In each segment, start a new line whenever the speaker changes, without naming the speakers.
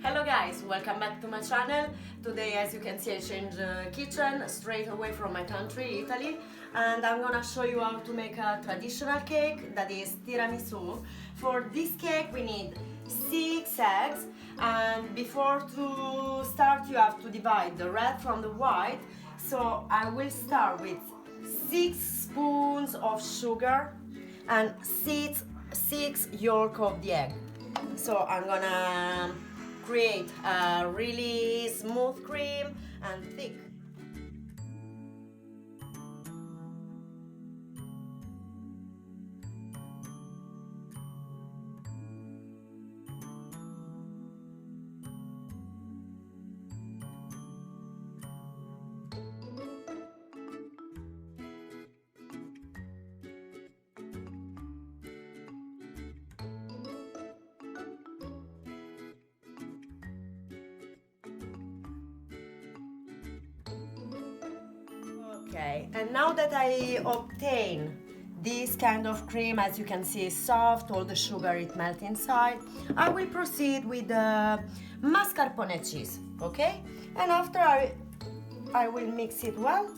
Hello guys, welcome back to my channel. Today, as you can see, I changed kitchen straight away from my country, Italy, and I'm gonna show you how to make a traditional cake that is tiramisu. For this cake we need 6 eggs, and before to start you have to divide the red from the white. So I will start with 6 spoons of sugar and 6 yolk of the egg. So I'm gonna create a really smooth cream and thick. Okay, and now that I obtain this kind of cream, as you can see, soft, all the sugar it melts inside, I will proceed with the mascarpone cheese, okay? And after I will mix it well.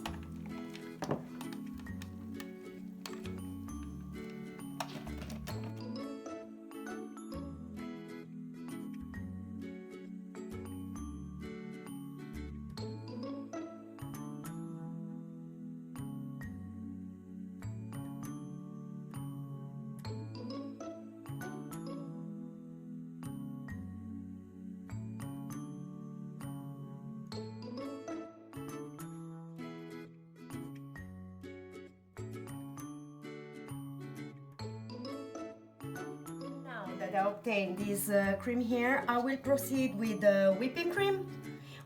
That I obtained this cream here, I will proceed with the whipping cream.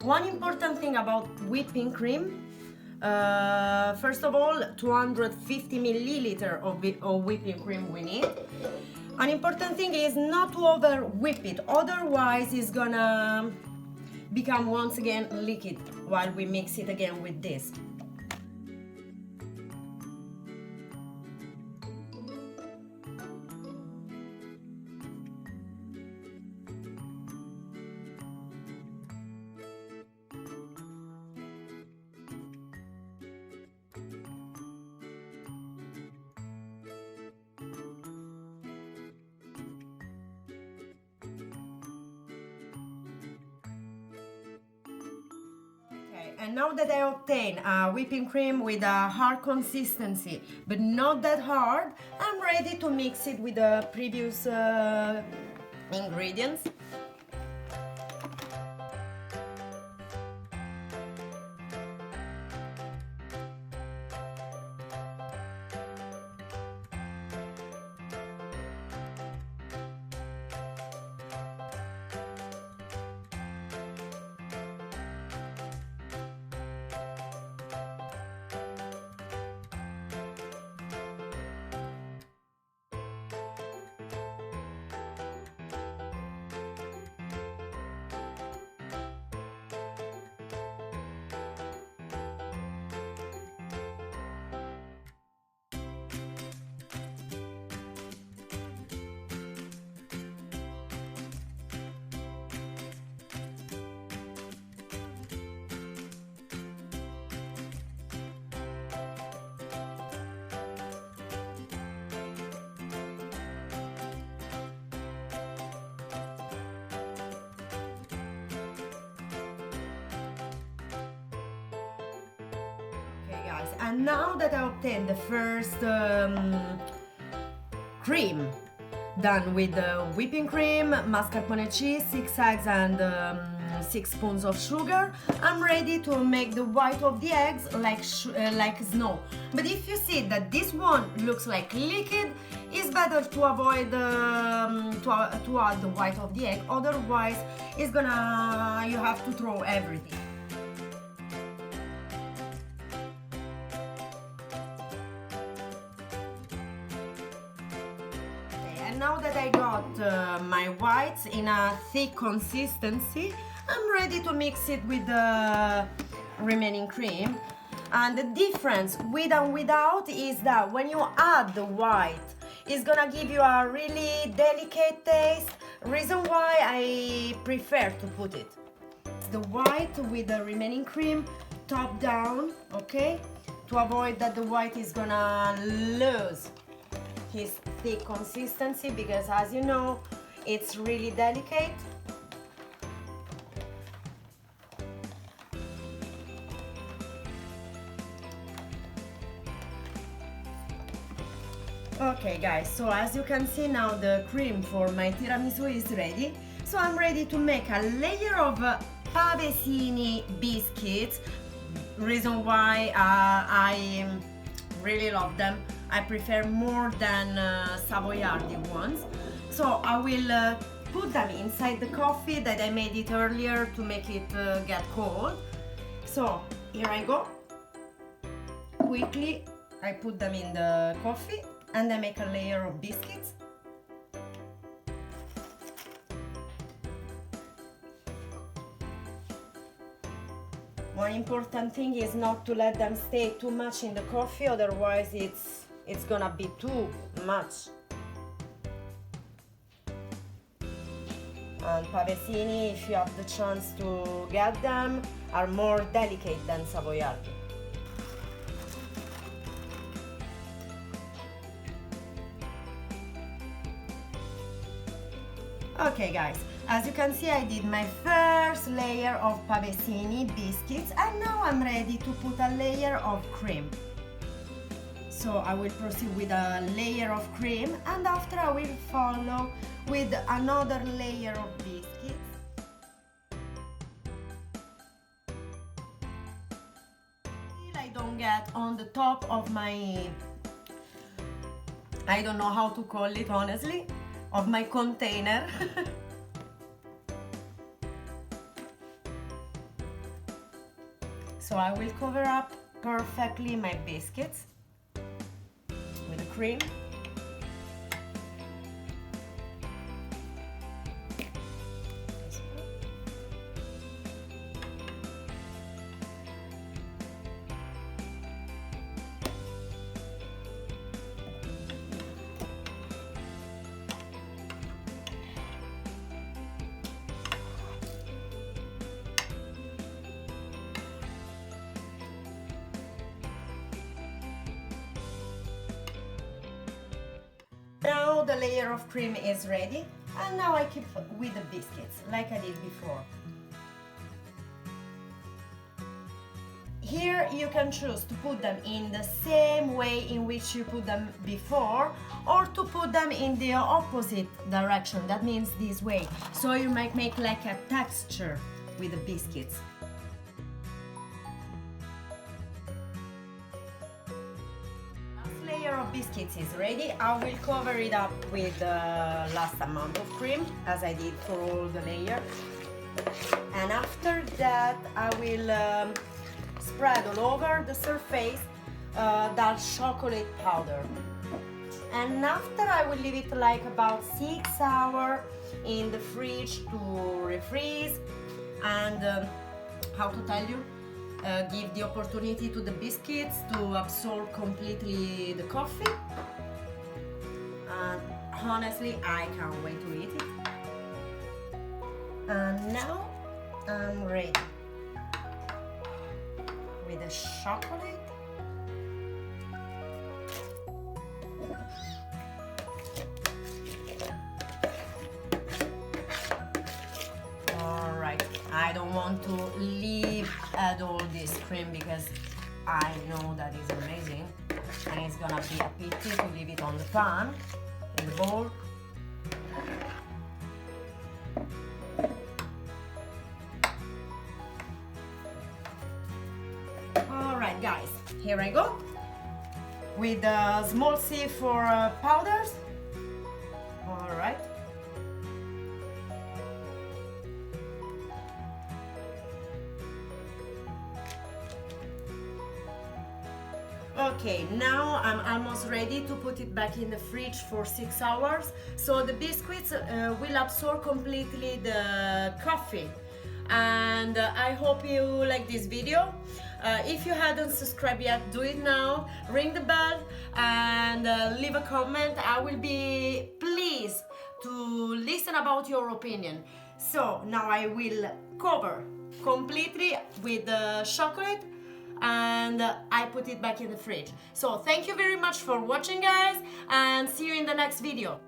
One important thing about whipping cream, first of all, 250 milliliter of whipping cream we need. An important thing is not to over whip it, otherwise it's gonna become once again liquid while we mix it again with this. And now that I obtain a whipping cream with a hard consistency, but not that hard, I'm ready to mix it with the previous ingredients. And now that I obtained the first cream done with the whipping cream, mascarpone cheese, 6 eggs and 6 spoons of sugar, I'm ready to make the white of the eggs like snow. But if you see that this one looks like liquid, it's better to avoid to add the white of the egg, otherwise you have to throw everything. Now that I got my whites in a thick consistency, I'm ready to mix it with the remaining cream. And the difference with and without is that when you add the white, it's gonna give you a really delicate taste, reason why I prefer to put it. The white with the remaining cream top down, okay? To avoid that the white is gonna lose his thick consistency, because as you know, it's really delicate. Okay guys, so as you can see now the cream for my tiramisu is ready. So I'm ready to make a layer of pavesini biscuits. Reason why I really love them. I prefer more than Savoiardi ones. So I will put them inside the coffee that I made it earlier to make it get cold. So here I go. Quickly I put them in the coffee and I make a layer of biscuits. One important thing is not to let them stay too much in the coffee, otherwise it's gonna be too much. And pavesini, if you have the chance to get them, are more delicate than Savoiardi. Okay guys, as you can see I did my first layer of pavesini biscuits and now I'm ready to put a layer of cream. So I will proceed with a layer of cream and after I will follow with another layer of biscuits. I don't get on the top of my, I don't know how to call it honestly, of my container. So I will cover up perfectly my biscuits with the cream. Now the layer of cream is ready and now I keep with the biscuits like I did before. Here you can choose to put them in the same way in which you put them before or to put them in the opposite direction, that means this way, so you might make like a texture with the biscuits. Layer of biscuits is ready. I will cover it up with the last amount of cream as I did for all the layers, and after that I will spread all over the surface dark chocolate powder, and after I will leave it like about 6 hours in the fridge to refreeze and how to tell you, give the opportunity to the biscuits to absorb completely the coffee. And honestly, I can't wait to eat it. And now I'm ready with the chocolate. I don't want to leave at all this cream because I know that is amazing and it's gonna be a pity to leave it on the pan, in the bowl. Alright guys, here I go with a small sieve for powders. Alright. Okay, now I'm almost ready to put it back in the fridge for 6 hours. So the biscuits will absorb completely the coffee. And I hope you like this video. If you hadn't subscribed yet, do it now. Ring the bell and leave a comment. I will be pleased to listen about your opinion. So now I will cover completely with the chocolate and I put it back in the fridge. So thank you very much for watching, guys, and see you in the next video.